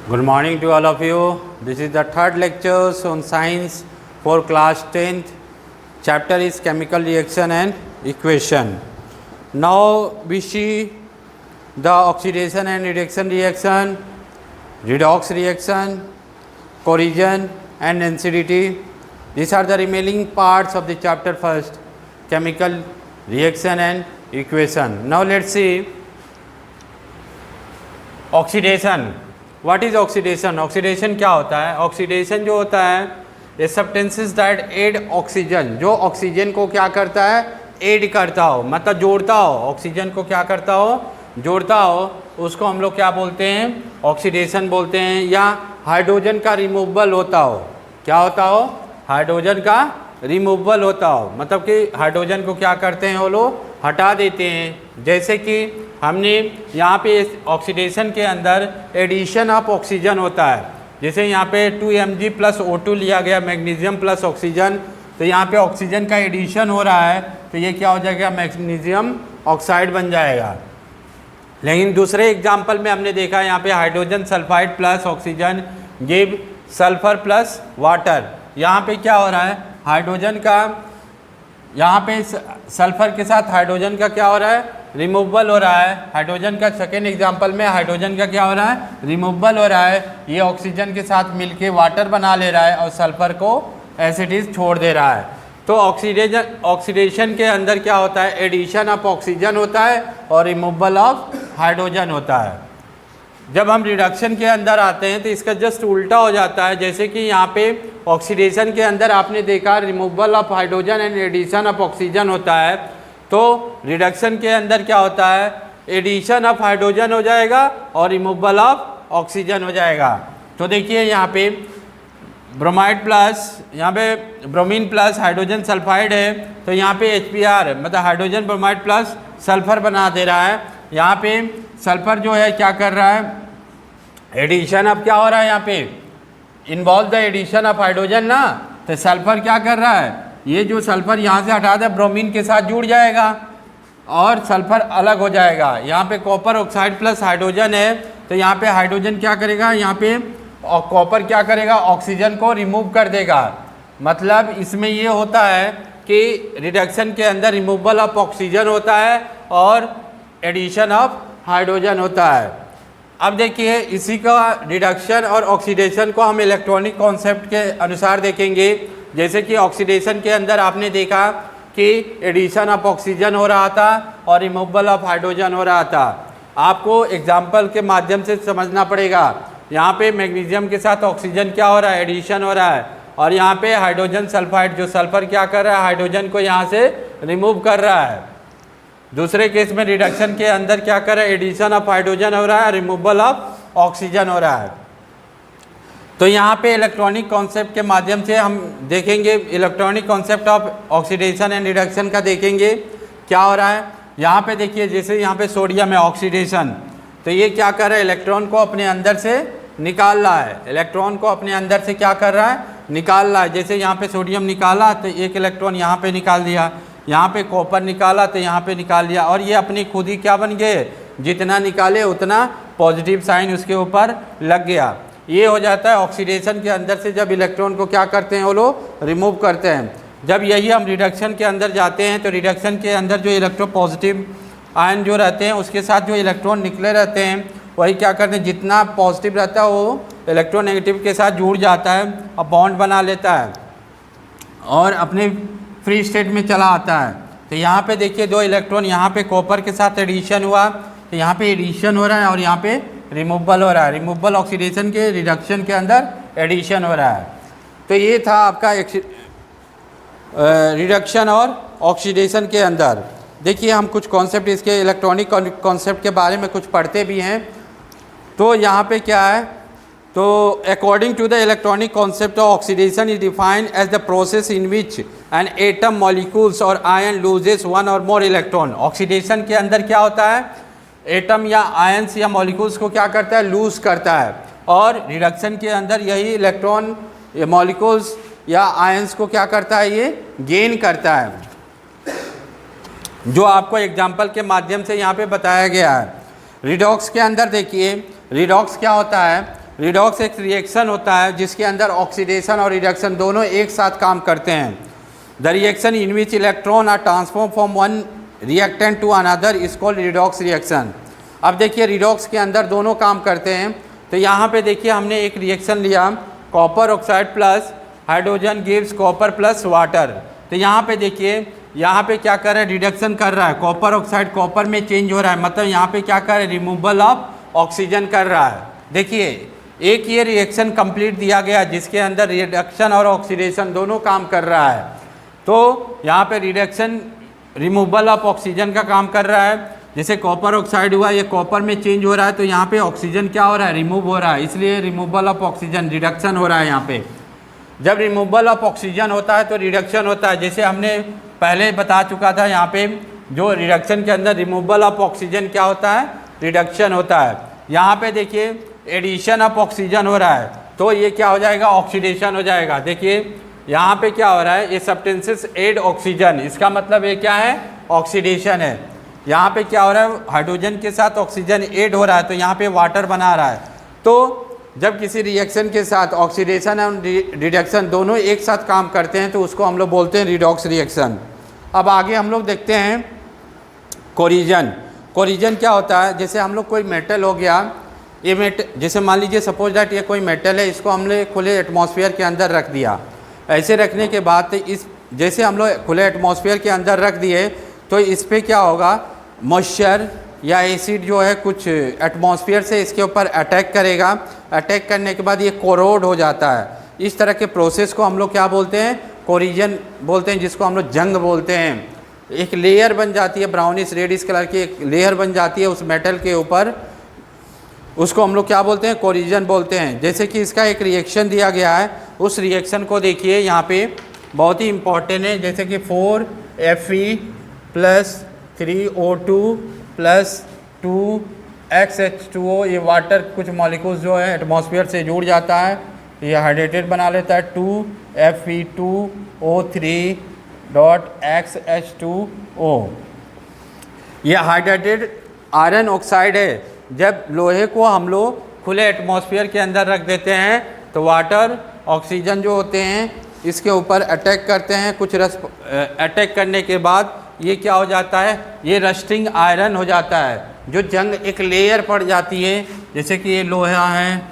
Good morning to all of you. This is the third lecture on science for class 10th. Chapter is chemical reaction and equation. Now we see the oxidation and reduction reaction, redox reaction, corrosion and acidity. These are the remaining parts of the chapter first, chemical reaction and equation. Now let's see oxidation. What is oxidation? Oxidation क्या होता है? Oxidation जो होता है ये substances that add oxygen, जो oxygen को क्या करता है? ऐड करता हो, मतलब जोड़ता हो, ऑक्सीजन को क्या करता हो? जोड़ता हो, उसको हम लोग क्या बोलते हैं? ऑक्सीडेशन बोलते हैं। या हाइड्रोजन का रिमूवल होता हो, क्या होता हो? हाइड्रोजन का रिमूवल होता हो, मतलब कि हाइड्रोजन को क्या करते हैं वो लोग? हटा देते हैं। जैसे कि हमने यहाँ पे ऑक्सीडेशन के अंदर एडिशन ऑफ ऑक्सीजन होता है, जैसे यहाँ पे 2Mg प्लस O2 लिया गया, मैग्नीशियम प्लस ऑक्सीजन, तो यहाँ पे ऑक्सीजन का एडिशन हो रहा है, तो ये क्या हो जाएगा? मैग्नीशियम ऑक्साइड बन जाएगा। लेकिन दूसरे एग्जाम्पल में हमने देखा यहाँ पे hydrogen sulphide plus oxygen give sulphur plus water. यहाँ पे क्या हो रहा है? हाइड्रोजन का, यहाँ पे सल्फर के साथ हाइड्रोजन का क्या हो रहा है? रिमूवल हो रहा है। हाइड्रोजन का सेकेंड एग्जांपल में हाइड्रोजन का क्या हो रहा है? रिमूवल हो रहा है। ये ऑक्सीजन के साथ मिलके वाटर बना ले रहा है और सल्फर को एज इट इज छोड़ दे रहा है। तो ऑक्सीडेशन के अंदर क्या होता है? एडिशन ऑफ ऑक्सीजन होता है और रिमूवल ऑफ हाइड्रोजन होता है। जब हम रिडक्शन के अंदर आते हैं तो इसका जस्ट उल्टा हो जाता है। जैसे कि यहाँ पे ऑक्सीडेशन के अंदर आपने देखा removal of hydrogen and addition of oxygen होता है, तो रिडक्शन के अंदर क्या होता है? एडिशन ऑफ हाइड्रोजन हो जाएगा और रिमूवल ऑफ ऑक्सीजन हो जाएगा। तो देखिए यहाँ पे ब्रोमाइड प्लस, यहाँ पे ब्रोमीन प्लस हाइड्रोजन सल्फाइड है, तो यहाँ पे HBr मतलब हाइड्रोजन ब्रोमाइड प्लस सल्फर बना दे रहा है। यहाँ पे सल्फर जो है क्या कर रहा है? एडिशन अब क्या हो रहा है? यहाँ पे involve the addition of hydrogen ना, तो सल्फर क्या कर रहा है? ये जो सल्फर यहाँ से हटा दे ब्रोमीन के साथ जुड़ जाएगा और सल्फर अलग हो जाएगा। यहाँ पे कॉपर ऑक्साइड प्लस हाइड्रोजन है, तो यहाँ पे हाइड्रोजन क्या करेगा? यहाँ पे कॉपर क्या करेगा? ऑक्सीजन को रिमूव कर देगा। मतलब इसमें ये होता है कि रिडक्शन के अंदर रिमूवल ऑफ ऑक्सीजन होता है और एडिशन ऑफ हाइड्रोजन होता है। अब देखिए इसी का रिडक्शन और ऑक्सीडेशन को हम इलेक्ट्रॉनिक कॉन्सेप्ट के अनुसार देखेंगे। जैसे कि ऑक्सीडेशन के अंदर आपने देखा कि एडिशन ऑफ ऑक्सीजन हो रहा था और रिमूवल ऑफ हाइड्रोजन हो रहा था। आपको एग्जाम्पल के माध्यम से समझना पड़ेगा। यहाँ पे मैग्नीशियम के साथ ऑक्सीजन क्या हो रहा है? एडिशन हो रहा है। और यहाँ पे हाइड्रोजन सल्फाइड जो सल्फर क्या कर रहा है? हाइड्रोजन को यहाँ से रिमूव कर रहा है। दूसरे केस में रिडक्शन के अंदर क्या कर रहा है? एडिशन ऑफ हाइड्रोजन हो रहा है, रिमूवल ऑफ ऑक्सीजन हो रहा है। तो यहाँ पे इलेक्ट्रॉनिक कॉन्सेप्ट के माध्यम से हम देखेंगे, electronic concept of oxidation and reduction का देखेंगे क्या हो रहा है। यहाँ पे देखिए जैसे यहाँ पे सोडियम है ऑक्सीडेशन, तो ये क्या कर रहा है? इलेक्ट्रॉन को अपने अंदर से निकाल रहा है। इलेक्ट्रॉन को अपने अंदर से क्या कर रहा है? निकाल रहा है। जैसे यहाँ पे सोडियम निकाला तो एक इलेक्ट्रॉन यहाँ पे निकाल दिया, यहाँ पे कॉपर निकाला तो यहाँ पे निकाल दिया, और ये अपनी खुद ही क्या बन गए? जितना निकाले उतना पॉजिटिव साइन उसके ऊपर लग गया। ये हो जाता है ऑक्सीडेशन के अंदर से जब इलेक्ट्रॉन को क्या करते हैं वो लोग? रिमूव करते हैं। जब यही हम रिडक्शन के अंदर जाते हैं तो रिडक्शन के अंदर जो इलेक्ट्रो पॉजिटिव आयन जो रहते हैं उसके साथ जो इलेक्ट्रॉन निकले रहते हैं वही क्या करते हैं? जितना पॉजिटिव रहता है वो इलेक्ट्रोनेगेटिव के साथ जुड़ जाता है और बॉन्ड बना लेता है और अपने फ्री स्टेट में चला आता है। तो यहाँ पे देखिए दो इलेक्ट्रॉन, यहाँ पे कॉपर के साथ एडिशन हुआ, तो यहाँ पे एडिशन हो रहा है और यहाँ पे रिमूवल हो रहा है। रिमूवल ऑक्सीडेशन के, रिडक्शन के अंदर एडिशन हो रहा है। तो ये था आपका रिडक्शन और ऑक्सीडेशन के अंदर। देखिए हम कुछ कॉन्सेप्ट इसके इलेक्ट्रॉनिक कॉन्सेप्ट के बारे में कुछ पढ़ते भी हैं। तो यहाँ पे क्या है? तो according to the electronic concept of oxidation is defined as the process in which an atom molecules or ion loses one or more electron. Oxidation के अंदर क्या होता है? एटम या आयंस या मॉलिक्यूल्स को क्या करता है? लूज करता है। और रिडक्शन के अंदर यही इलेक्ट्रॉन मॉलिक्यूल्स या आयंस को क्या करता है? ये गेन करता है, जो आपको एग्जाम्पल के माध्यम से यहाँ पे बताया गया है। रिडॉक्स के अंदर देखिए, रिडॉक्स क्या होता है? रिडॉक्स एक रिएक्शन होता है जिसके अंदर ऑक्सीडेशन और रिडक्शन दोनों एक साथ काम करते हैं। The reaction in which electron are transform from one reactant to another is called redox reaction. अब देखिए रिडॉक्स के अंदर दोनों काम करते हैं। तो यहाँ पे देखिए हमने एक रिएक्शन लिया, copper oxide plus hydrogen gives copper plus water. तो यहाँ पे देखिए यहाँ पे क्या कर रहा है, रिडक्शन कर रहा है, कॉपर ऑक्साइड कॉपर में चेंज हो रहा है, मतलब यहाँ पे क्या कर रहा है, रिमूवल ऑफ ऑक्सीजन कर रहा है। देखिए एक ये रिएक्शन कंप्लीट दिया गया जिसके अंदर रिडक्शन और ऑक्सीडेशन दोनों काम कर रहा है। तो यहाँ पे रिडक्शन रिमूवल ऑफ ऑक्सीजन का काम कर रहा है। जैसे कॉपर ऑक्साइड हुआ, ये कॉपर में चेंज हो रहा है, तो यहाँ पे ऑक्सीजन क्या हो रहा है, रिमूव हो रहा है, इसलिए रिमूवल ऑफ ऑक्सीजन, रिडक्शन हो रहा है। यहाँ पे जब रिमूवल ऑफ ऑक्सीजन होता है तो रिडक्शन होता है। जैसे हमने पहले बता चुका था, यहाँ पे जो रिडक्शन के अंदर रिमूवल ऑफ ऑक्सीजन क्या होता है, रिडक्शन होता है। यहाँ पे देखिए एडिशन ऑफ ऑक्सीजन हो रहा है, तो ये क्या हो जाएगा, ऑक्सीडेशन हो जाएगा। देखिए यहाँ पे क्या हो रहा है, ये सब्सटेंसेस एड ऑक्सीजन, इसका मतलब ये क्या है, ऑक्सीडेशन है। यहाँ पे क्या हो रहा है, हाइड्रोजन के साथ ऑक्सीजन ऐड हो रहा है, तो यहाँ पे वाटर बना रहा है। तो जब किसी रिएक्शन के साथ ऑक्सीडेशन और रिडक्शन दोनों एक साथ काम करते हैं तो उसको हम लोग बोलते हैं रिडॉक्स रिएक्शन। अब आगे हम लोग देखते हैं कोरिजन। कोरिजन क्या होता है, जैसे हम लोग कोई मेटल हो गया, ये मेटल जैसे मान लीजिए सपोज दैट ये कोई मेटल है, इसको हमने खुले एटमॉस्फेयर के अंदर रख दिया। ऐसे रखने के बाद इस जैसे हम लोग खुले एटमॉस्फेयर के अंदर रख दिए तो इस पर क्या होगा, मॉइस्चर या एसिड जो है कुछ एटमॉस्फेयर से इसके ऊपर अटैक करेगा। अटैक करने के बाद ये कोरोड हो जाता है। इस तरह के प्रोसेस को हम लोग क्या बोलते हैं, कोरिजन बोलते हैं, जिसको हम लोग जंग बोलते हैं। एक लेयर बन जाती है ब्राउनिश रेडिश कलर की, एक लेयर बन जाती है उस मेटल के ऊपर, उसको हम लोग क्या बोलते हैं, कोरिजन बोलते हैं। जैसे कि इसका एक रिएक्शन दिया गया है, उस रिएक्शन को देखिए यहाँ पे बहुत ही इम्पॉर्टेंट है। जैसे कि 4Fe + 3O2 + 2XH2O, ये वाटर कुछ मॉलिक्यूल्स जो है एटमॉस्फेयर से जुड़ जाता है, ये हाइड्रेटेड बना लेता है 2Fe2O3.XH2O। ये हाइड्रेटेड आयरन ऑक्साइड है। जब लोहे को हम लोग खुले एटमॉस्फेयर के अंदर रख देते हैं तो वाटर ऑक्सीजन जो होते हैं इसके ऊपर अटैक करते हैं, कुछ रस अटैक करने के बाद ये क्या हो जाता है, ये रस्टिंग आयरन हो जाता है। जो जंग एक लेयर पड़ जाती है, जैसे कि ये लोहा है,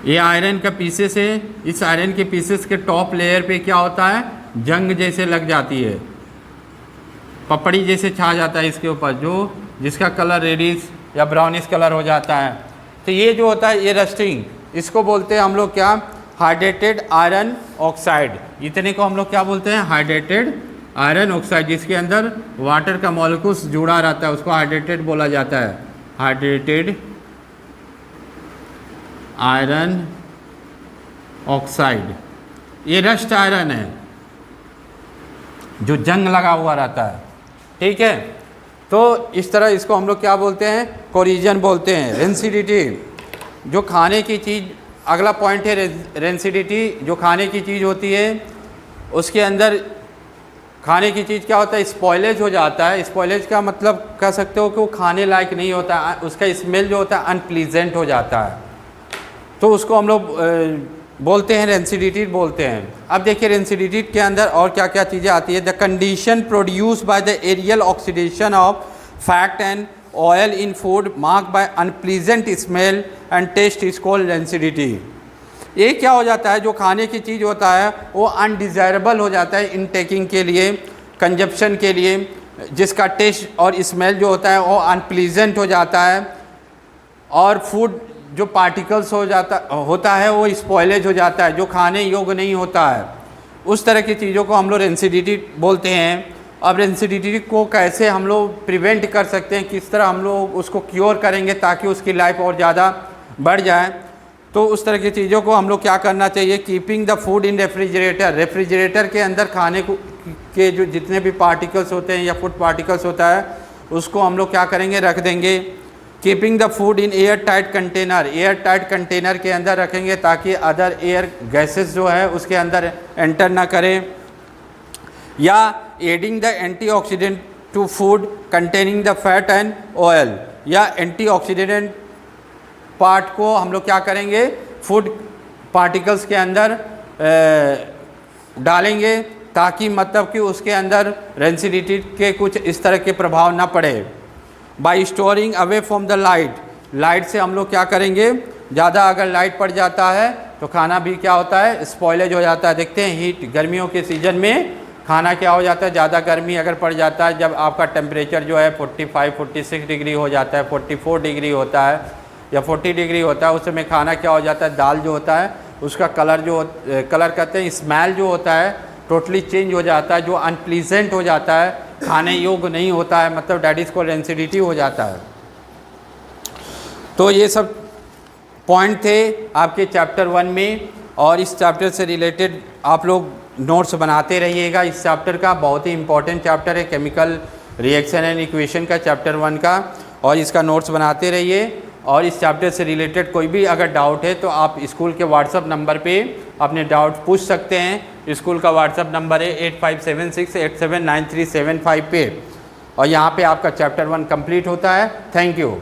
ये आयरन का पीसेस है, इस आयरन के पीसेस के टॉप लेयर पे क्या होता है, जंग जैसे लग जाती है, पपड़ी जैसे छा जाता है इसके ऊपर, जो जिसका कलर रेडिश या ब्राउनिश कलर हो जाता है। तो ये जो होता है ये रस्टिंग, इसको बोलते हैं हम लोग क्या, हाइड्रेटेड आयरन ऑक्साइड। इतने को हम लोग क्या बोलते हैं, हाइड्रेटेड आयरन ऑक्साइड, जिसके अंदर वाटर का मॉलिक्यूल्स जुड़ा रहता है, उसको हाइड्रेटेड बोला जाता है, हाइड्रेटेड आयरन ऑक्साइड। ये रस्ट आयरन है जो जंग लगा हुआ रहता है, ठीक है। तो इस तरह इसको हम लोग क्या बोलते हैं, कोरिजन बोलते हैं। रेंसिडिटी, जो खाने की चीज़, अगला पॉइंट है रेंसिडिटी, जो खाने की चीज़ होती है उसके अंदर खाने की चीज़ क्या होता है, स्पॉइलेज हो जाता है। स्पॉइलेज का मतलब कह सकते हो कि वो खाने लायक नहीं होता, उसका स्मेल जो होता है अनप्लीजेंट हो जाता है, तो उसको हम लोग बोलते हैं रेंसिडिटी बोलते हैं। अब देखिए रेंसिडिटी के अंदर और क्या क्या चीज़ें आती है। The condition produce by the aerial oxidation of fat and oil in food mark by unpleasant smell and taste is called rancidity. ये क्या हो जाता है, जो खाने की चीज़ होता है वो अनडिज़ायरेबल हो जाता है इनटेकिंग के लिए, कंजप्शन के लिए, जिसका टेस्ट और स्मेल जो होता है वो अनप्लीजेंट हो जाता है, और फूड जो पार्टिकल्स होता है वो स्पॉइलेज हो जाता है, जो खाने योग्य नहीं होता है। उस तरह की चीज़ों को हम लोग रेंसिडिटी बोलते हैं। अब रेंसिडिटी को कैसे हम लोग प्रिवेंट कर सकते हैं, किस तरह हम लोग उसको क्योर करेंगे ताकि उसकी लाइफ और ज़्यादा बढ़ जाए, तो उस तरह की चीज़ों को हम लोग क्या करना चाहिए, keeping the food in refrigerator. Refrigerator के अंदर खाने को के जो जितने भी पार्टिकल्स होते हैं या फूड पार्टिकल्स होता है उसको हम लोग क्या करेंगे, रख देंगे। Keeping the food in air tight container, air tight container के अंदर रखेंगे ताकि अदर एयर गैसेस जो है उसके अंदर एंटर ना करें। या adding the antioxidant to food containing the fat and oil, या एंटीऑक्सीडेंट पार्ट को हम लोग क्या करेंगे, फूड पार्टिकल्स के अंदर डालेंगे ताकि मतलब कि उसके अंदर रेंसिडिटी के कुछ इस तरह के प्रभाव ना पड़े। By storing away from the light, light से हम लोग क्या करेंगे, ज़्यादा अगर लाइट पड़ जाता है तो खाना भी क्या होता है, स्पॉइलेज हो जाता है। देखते हैं हीट, गर्मियों के सीज़न में खाना क्या हो जाता है, ज़्यादा गर्मी अगर पड़ जाता है, जब आपका टेम्परेचर जो है 45-46 डिग्री हो जाता है, 44 डिग्री होता है या 40 डिग्री होता है, उस समय खाना क्या हो जाता है, दाल जो होता है उसका कलर जो कलर कहते हैं, स्मेल जो होता है टोटली चेंज हो जाता है, जो अनप्लीजेंट हो जाता है, खाने योग्य नहीं होता है, मतलब डैट इज़ कॉल्ड एसिडिटी हो जाता है। तो ये सब पॉइंट थे आपके चैप्टर 1 में, और इस चैप्टर से रिलेटेड आप लोग नोट्स बनाते रहिएगा। इस चैप्टर का बहुत ही इंपॉर्टेंट चैप्टर है, केमिकल रिएक्शन एंड इक्वेशन का, चैप्टर 1 का, और इसका नोट्स बनाते रहिए। और इस चैप्टर से रिलेटेड कोई भी अगर डाउट है तो आप स्कूल के व्हाट्सअप नंबर पे अपने डाउट पूछ सकते हैं। स्कूल का व्हाट्सअप नंबर है 8576879375 पे, और यहाँ पे आपका चैप्टर 1 कंप्लीट होता है। Thank you.